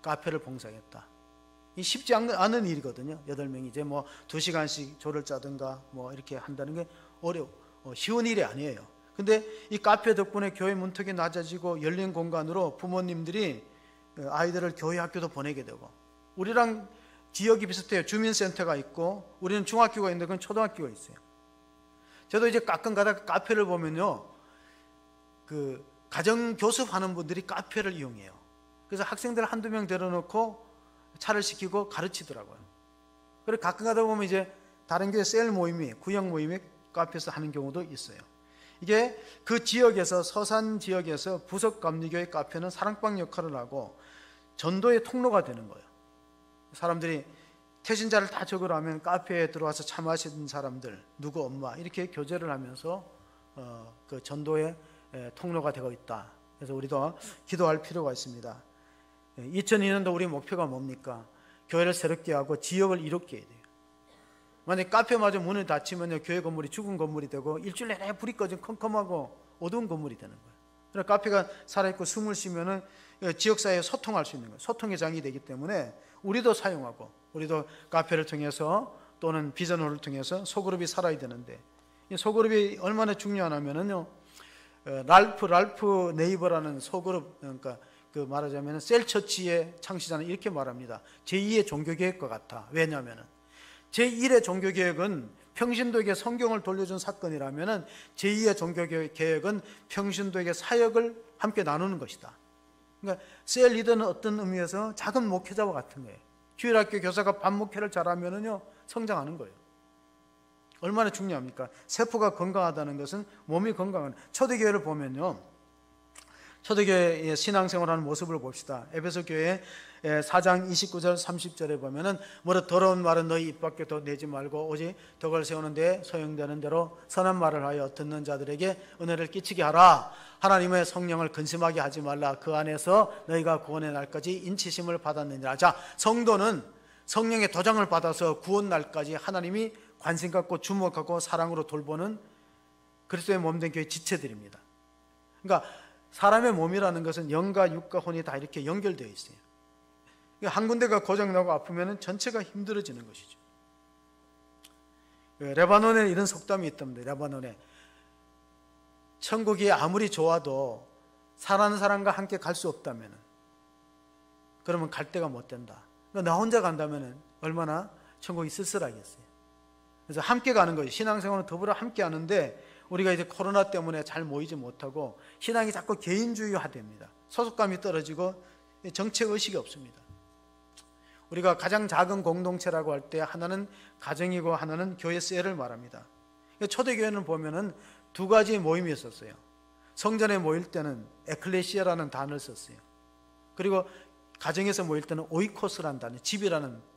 카페를 봉사했다. 이 쉽지 않은 일이거든요. 8명이 이제 뭐 2시간씩 조를 짜든가 뭐 이렇게 한다는 게 쉬운 일이 아니에요. 근데 이 카페 덕분에 교회 문턱이 낮아지고 열린 공간으로 부모님들이 아이들을 교회 학교도 보내게 되고 우리랑 지역이 비슷해요. 주민센터가 있고 우리는 중학교가 있는데 그건 초등학교가 있어요. 저도 이제 가끔 가다가 카페를 보면요, 그 가정교습하는 분들이 카페를 이용해요. 그래서 학생들 한두 명 데려놓고 차를 시키고 가르치더라고요. 그리고 가끔 가다 보면 이제 다른 교회 셀 모임이, 구역 모임이 카페에서 하는 경우도 있어요. 이게 그 지역에서, 서산 지역에서 부석감리교회 카페는 사랑방 역할을 하고 전도의 통로가 되는 거예요. 사람들이 태신자를 다 적으러 하면 카페에 들어와서 차 마시는 사람들, 누구 엄마 이렇게 교제를 하면서 그 전도의 통로가 되고 있다. 그래서 우리도 기도할 필요가 있습니다. 2002년도 우리 목표가 뭡니까? 교회를 새롭게 하고 지역을 이롭게 해야 돼요. 만약 카페마저 문을 닫히면 교회 건물이 죽은 건물이 되고 일주일 내내 불이 꺼진 컴컴하고 어두운 건물이 되는 거예요. 그래서 카페가 살아있고 숨을 쉬면은 지역사회에 소통할 수 있는 거예요. 소통의 장이 되기 때문에 우리도 사용하고 우리도 카페를 통해서 또는 비전홀을 통해서 소그룹이 살아야 되는데 이 소그룹이 얼마나 중요하냐면요, 랄프 네이버라는 소그룹, 그러니까 그 말하자면 셀처치의 창시자는 이렇게 말합니다. 제2의 종교개혁과 같아. 왜냐하면 제1의 종교개혁은 평신도에게 성경을 돌려준 사건이라면 제2의 종교개혁은 평신도에게 사역을 함께 나누는 것이다. 그러니까 셀 리더는 어떤 의미에서 작은 목회자와 같은 거예요. 주일학교 교사가 반목회를 잘하면요 성장하는 거예요. 얼마나 중요합니까? 세포가 건강하다는 것은 몸이 건강한. 초대교회를 보면요, 초대교회의 신앙생활하는 모습을 봅시다. 에베소 교회 4장 29절 30절에 보면은 뭐라 더러운 말은 너희 입 밖에 더 내지 말고 오직 덕을 세우는 데 소용되는 대로 선한 말을 하여 듣는 자들에게 은혜를 끼치게 하라. 하나님의 성령을 근심하게 하지 말라. 그 안에서 너희가 구원의 날까지 인치심을 받았느니라. 자, 성도는 성령의 도장을 받아서 구원 날까지 하나님이 관심 갖고 주목하고 사랑으로 돌보는 그리스도의 몸된 교회 지체들입니다. 그러니까 사람의 몸이라는 것은 영과 육과 혼이 다 이렇게 연결되어 있어요. 한 군데가 고장나고 아프면 전체가 힘들어지는 것이죠. 레바논에 이런 속담이 있답니다. 레바논에 천국이 아무리 좋아도 사랑하는 사람과 함께 갈 수 없다면 그러면 갈 데가 못 된다. 그러니까 나 혼자 간다면 얼마나 천국이 쓸쓸하겠어요. 그래서 함께 가는 거죠. 신앙생활은 더불어 함께 하는데 우리가 이제 코로나 때문에 잘 모이지 못하고 신앙이 자꾸 개인주의화됩니다. 소속감이 떨어지고 정체의식이 없습니다. 우리가 가장 작은 공동체라고 할 때 하나는 가정이고 하나는 교회 셀을 말합니다. 초대교회는 보면은 두 가지 모임이 있었어요. 성전에 모일 때는 에클레시아라는 단어를 썼어요. 그리고 가정에서 모일 때는 오이코스라는 단어, 집이라는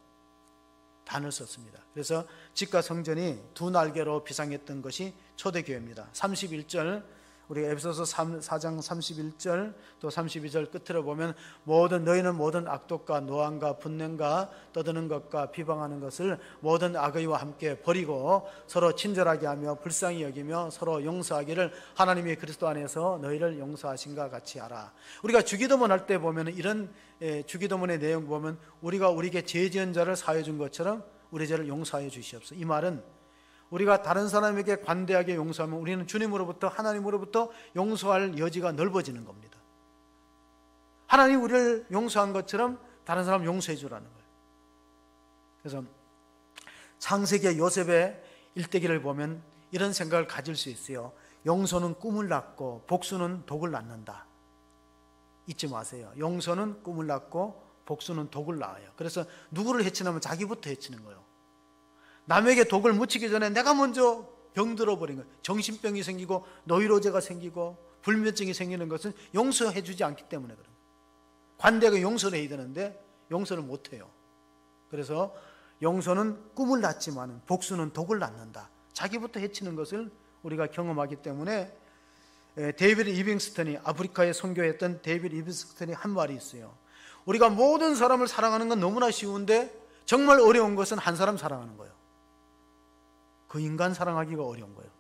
단어를 썼습니다. 그래서 집과 성전이 두 날개로 비상했던 것이 초대교회입니다. 31절, 우리 에베소서 4장 31절 또 32절 끝으로 보면 너희는 모든 악독과 노함과 분냄과 떠드는 것과 비방하는 것을 모든 악의와 함께 버리고 서로 친절하게 하며 불쌍히 여기며 서로 용서하기를 하나님이 그리스도 안에서 너희를 용서하신가 같이 하라. 우리가 주기도문 할 때 보면 이런 주기도문의 내용 보면 우리가 우리에게 죄 지은 자를 사하여 준 것처럼 우리 죄를 용서하여 주시옵소서. 이 말은 우리가 다른 사람에게 관대하게 용서하면 우리는 주님으로부터, 하나님으로부터 용서할 여지가 넓어지는 겁니다. 하나님 우리를 용서한 것처럼 다른 사람 용서해 주라는 거예요. 그래서 창세기의 요셉의 일대기를 보면 이런 생각을 가질 수 있어요. 용서는 꿈을 낳고 복수는 독을 낳는다. 잊지 마세요. 용서는 꿈을 낳고 복수는 독을 낳아요. 그래서 누구를 해치냐면 자기부터 해치는 거예요. 남에게 독을 묻히기 전에 내가 먼저 병들어 버린 거예요. 정신병이 생기고 노이로제가 생기고 불면증이 생기는 것은 용서해 주지 않기 때문에 그런 거예요. 관대하게 용서를 해야 되는데 용서를 못 해요. 그래서 용서는 꿈을 낳지만 복수는 독을 낳는다. 자기부터 해치는 것을 우리가 경험하기 때문에 데이비드 리빙스턴이, 아프리카에 선교했던 데이비드 리빙스턴이 한 말이 있어요. 우리가 모든 사람을 사랑하는 건 너무나 쉬운데 정말 어려운 것은 한 사람 사랑하는 거예요. 그 인간 사랑하기가 어려운 거예요.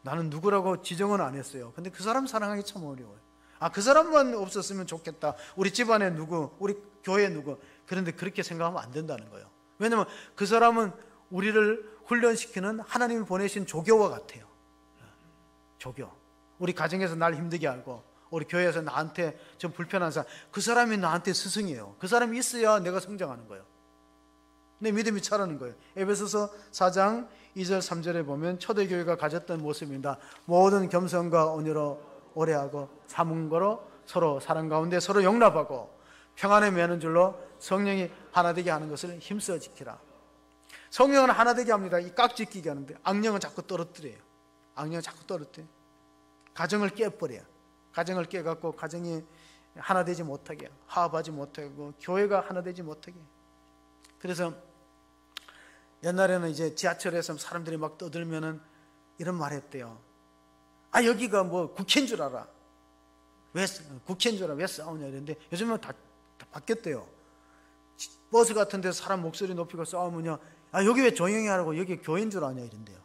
나는 누구라고 지정은 안 했어요. 근데 그 사람 사랑하기 참 어려워요. 그 사람만 없었으면 좋겠다. 우리 집안에 누구, 우리 교회에 누구. 그런데 그렇게 생각하면 안 된다는 거예요. 왜냐하면 그 사람은 우리를 훈련시키는 하나님이 보내신 조교와 같아요. 조교. 우리 가정에서 날 힘들게 알고 우리 교회에서 나한테 좀 불편한 사람, 그 사람이 나한테 스승이에요. 그 사람이 있어야 내가 성장하는 거예요. 내 믿음이 자라는 거예요. 에베소서 4장 2절 3절에 보면 초대교회가 가졌던 모습입니다. 모든 겸손과 온유로 오래하고 참은 거로 서로 사랑 가운데 서로 용납하고 평안에 매는 줄로 성령이 하나 되게 하는 것을 힘써 지키라. 성령은 하나 되게 합니다. 이 깍지 끼게 하는데 악령은 자꾸 떨어뜨려요. 악령은 자꾸 떨어뜨려요. 가정을 깨버려요. 가정을 깨갖고 가정이 하나 되지 못하게, 화합하지 못하고 교회가 하나 되지 못하게. 그래서 옛날에는 이제 지하철에서 사람들이 막 떠들면은 이런 말 했대요. 여기가 뭐 국회인 줄 알아. 왜 국회인 줄 알아? 왜 싸우냐 이랬는데 요즘은 다 바뀌었대요. 버스 같은 데서 사람 목소리 높이고 싸우면요, 여기 왜 조용히 하라고, 여기 교회인 줄 아냐 이런데요.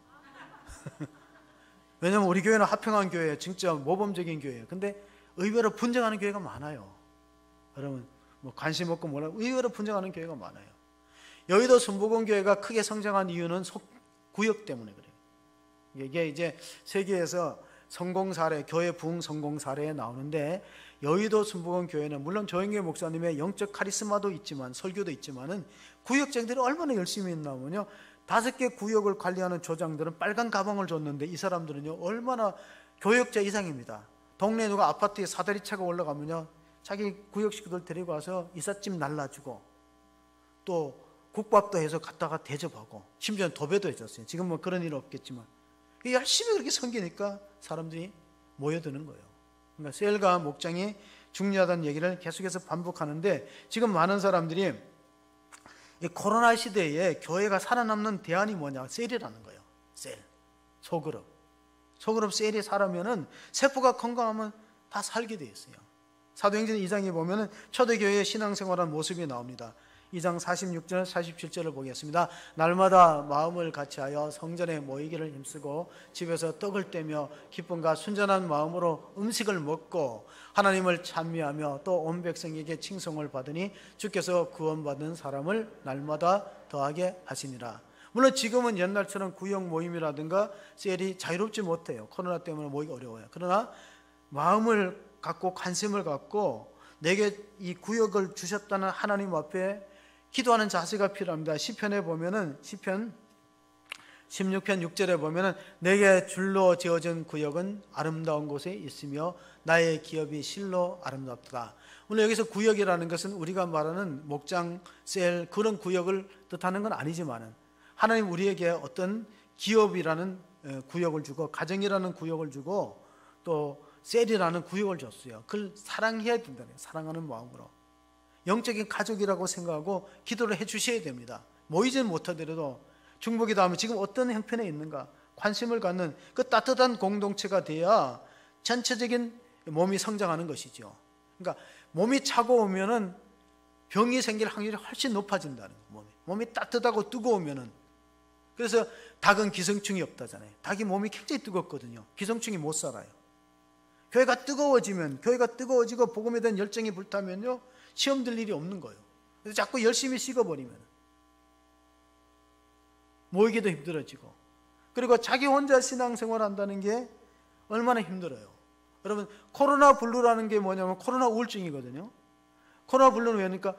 왜냐면 우리 교회는 화평한 교회예요. 진짜 모범적인 교회예요. 근데 의외로 분쟁하는 교회가 많아요. 여러분 뭐 관심 없고 몰라, 의외로 분쟁하는 교회가 많아요. 여의도 순복음교회가 크게 성장한 이유는 구역 때문에 그래요. 이게 이제 세계에서 성공 사례, 교회 부흥 성공 사례에 나오는데, 여의도 순복음교회는 물론 조영규 목사님의 영적 카리스마도 있지만 설교도 있지만은 구역장들이 얼마나 열심히 했냐면요, 5개 구역을 관리하는 조장들은 빨간 가방을 줬는데 이 사람들은요 얼마나 교역자 이상입니다. 동네 누가 아파트에 사다리차가 올라가면요 자기 구역 식구들 데리고 와서 이삿짐 날라주고 또 국밥도 해서 갖다가 대접하고 심지어는 도배도 해줬어요. 지금 뭐 그런 일 없겠지만 열심히 그렇게 섬기니까 사람들이 모여드는 거예요. 그러니까 셀과 목장이 중요하다는 얘기를 계속해서 반복하는데, 지금 많은 사람들이 이 코로나 시대에 교회가 살아남는 대안이 뭐냐? 셀이라는 거예요. 셀, 소그룹 셀이 살아면은 세포가 건강하면 다 살게 돼 있어요. 사도행전 2장에 보면은 초대교회의 신앙생활한 모습이 나옵니다. 2장 46절 47절을 보겠습니다. 날마다 마음을 같이하여 성전에 모이기를 힘쓰고 집에서 떡을 떼며 기쁨과 순전한 마음으로 음식을 먹고 하나님을 찬미하며 또 온 백성에게 칭송을 받으니 주께서 구원받은 사람을 날마다 더하게 하시니라. 물론 지금은 옛날처럼 구역 모임이라든가 셀이 자유롭지 못해요. 코로나 때문에 모이기 어려워요. 그러나 마음을 갖고 관심을 갖고 내게 이 구역을 주셨다는 하나님 앞에 기도하는 자세가 필요합니다. 시편에 보면은 시편 16편 6절에 보면은 내게 줄로 지어진 구역은 아름다운 곳에 있으며 나의 기업이 실로 아름답다. 물론 여기서 구역이라는 것은 우리가 말하는 목장, 셀 그런 구역을 뜻하는 건 아니지만은 하나님 우리에게 어떤 기업이라는 구역을 주고 가정이라는 구역을 주고 또 셀이라는 구역을 줬어요. 그걸 사랑해야 된다는, 사랑하는 마음으로 영적인 가족이라고 생각하고 기도를 해 주셔야 됩니다. 모이지는 못하더라도 중보기도 하면 지금 어떤 형편에 있는가 관심을 갖는 그 따뜻한 공동체가 돼야 전체적인 몸이 성장하는 것이죠. 그러니까 몸이 차가우면은 병이 생길 확률이 훨씬 높아진다는 거예요. 몸이 따뜻하고 뜨거우면은. 그래서 닭은 기생충이 없다잖아요. 닭이 몸이 굉장히 뜨겁거든요. 기생충이 못 살아요. 교회가 뜨거워지면, 교회가 뜨거워지고 복음에 대한 열정이 불타면요 시험 들 일이 없는 거예요. 그래서 자꾸 열심히 식어버리면 모이기도 힘들어지고, 그리고 자기 혼자 신앙생활 한다는 게 얼마나 힘들어요. 여러분, 코로나 블루라는 게 뭐냐면 코로나 우울증이거든요. 코로나 블루는 왜니까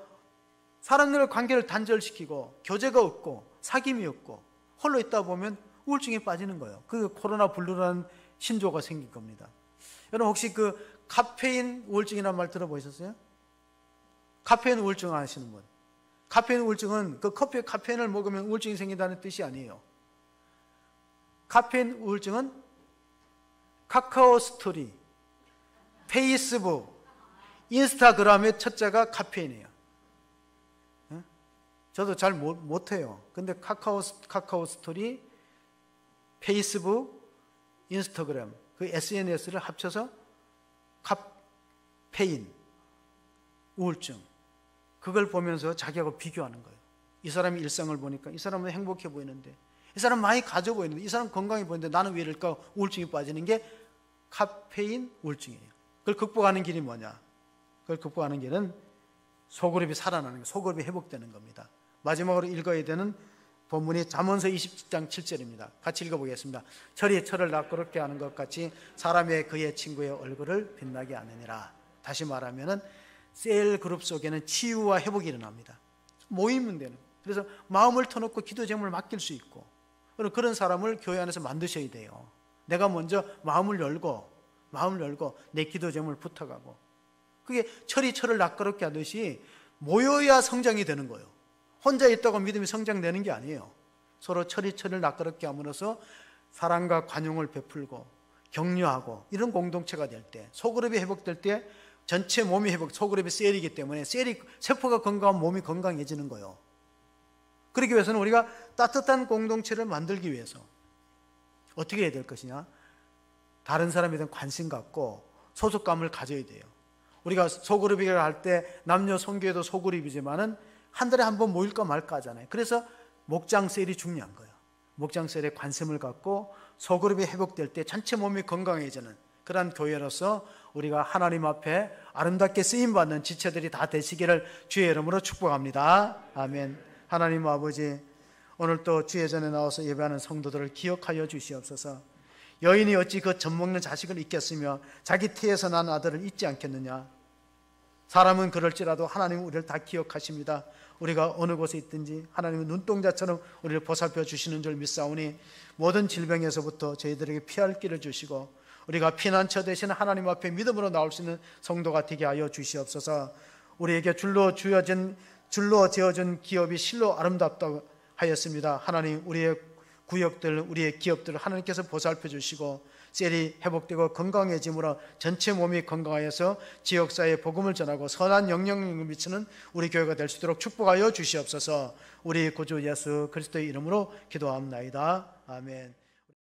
사람들의 관계를 단절시키고 교제가 없고 사귐이 없고 홀로 있다 보면 우울증에 빠지는 거예요. 그 코로나 블루라는 신조가 생긴 겁니다. 여러분, 혹시 그 카페인 우울증이라는 말 들어보셨어요? 카페인 우울증 아시는 분? 카페인 우울증은 그 커피에 카페인을 먹으면 우울증이 생긴다는 뜻이 아니에요. 카페인 우울증은 카카오 스토리, 페이스북, 인스타그램의 첫째가 카페인이에요. 저도 잘 못해요. 근데 카카오 스토리, 페이스북, 인스타그램, 그 SNS를 합쳐서 카페인, 우울증, 그걸 보면서 자기하고 비교하는 거예요. 이 사람의 일상을 보니까 이 사람은 행복해 보이는데, 이 사람 많이 가져 보이는데, 이 사람 건강해 보이는데 나는 왜 이럴까? 우울증이 빠지는 게 카페인 우울증이에요. 그걸 극복하는 길이 뭐냐? 그걸 극복하는 길은 소그룹이 살아나는 거예요. 소그룹이 회복되는 겁니다. 마지막으로 읽어야 되는 본문이 잠언서 27장 7절입니다. 같이 읽어보겠습니다. 철이 철을 낯그럽게 하는 것 같이 사람의 그의 친구의 얼굴을 빛나게 하느니라. 다시 말하면은 셀 그룹 속에는 치유와 회복이 일어납니다. 모이면 되는. 그래서 마음을 터놓고 기도 제목을 맡길 수 있고, 그런 사람을 교회 안에서 만드셔야 돼요. 내가 먼저 마음을 열고 내 기도 제목을 부탁하고, 그게 철이 철을 낯그럽게 하듯이 모여야 성장이 되는 거예요. 혼자 있다고 믿음이 성장되는 게 아니에요. 서로 철이 철을 낯그럽게 함으로써 사랑과 관용을 베풀고 격려하고, 이런 공동체가 될 때, 소그룹이 회복될 때 전체 몸이 회복, 소그룹이 셀이기 때문에 세포가 건강하면 몸이 건강해지는 거예요. 그러기 위해서는 우리가 따뜻한 공동체를 만들기 위해서 어떻게 해야 될 것이냐? 다른 사람에 대한 관심 갖고 소속감을 가져야 돼요. 우리가 소그룹이라고 할 때 남녀 성교회도 소그룹이지만은 한 달에 한 번 모일까 말까 하잖아요. 그래서 목장 셀이 중요한 거예요. 목장 셀에 관심을 갖고 소그룹이 회복될 때 전체 몸이 건강해지는 그러한 교회로서 우리가 하나님 앞에 아름답게 쓰임받는 지체들이 다 되시기를 주의 이름으로 축복합니다. 아멘. 하나님 아버지, 오늘 또 주의 전에 나와서 예배하는 성도들을 기억하여 주시옵소서. 여인이 어찌 그 젖먹는 자식을 잊겠으며 자기 태에서 난 아들을 잊지 않겠느냐? 사람은 그럴지라도 하나님은 우리를 다 기억하십니다. 우리가 어느 곳에 있든지 하나님은 눈동자처럼 우리를 보살펴 주시는 줄 믿사오니 모든 질병에서부터 저희들에게 피할 길을 주시고 우리가 피난처 되신 하나님 앞에 믿음으로 나올 수 있는 성도가 되게 하여 주시옵소서. 우리에게 줄로 지어준 기업이 실로 아름답다고 하였습니다. 하나님, 우리의 구역들, 우리의 기업들을 하나님께서 보살펴 주시고 셀이 회복되고 건강해짐으로 전체 몸이 건강하여서 지역사회에 복음을 전하고 선한 영향력을 미치는 우리 교회가 될 수 있도록 축복하여 주시옵소서. 우리 구주 예수 그리스도의 이름으로 기도합나이다. 아멘.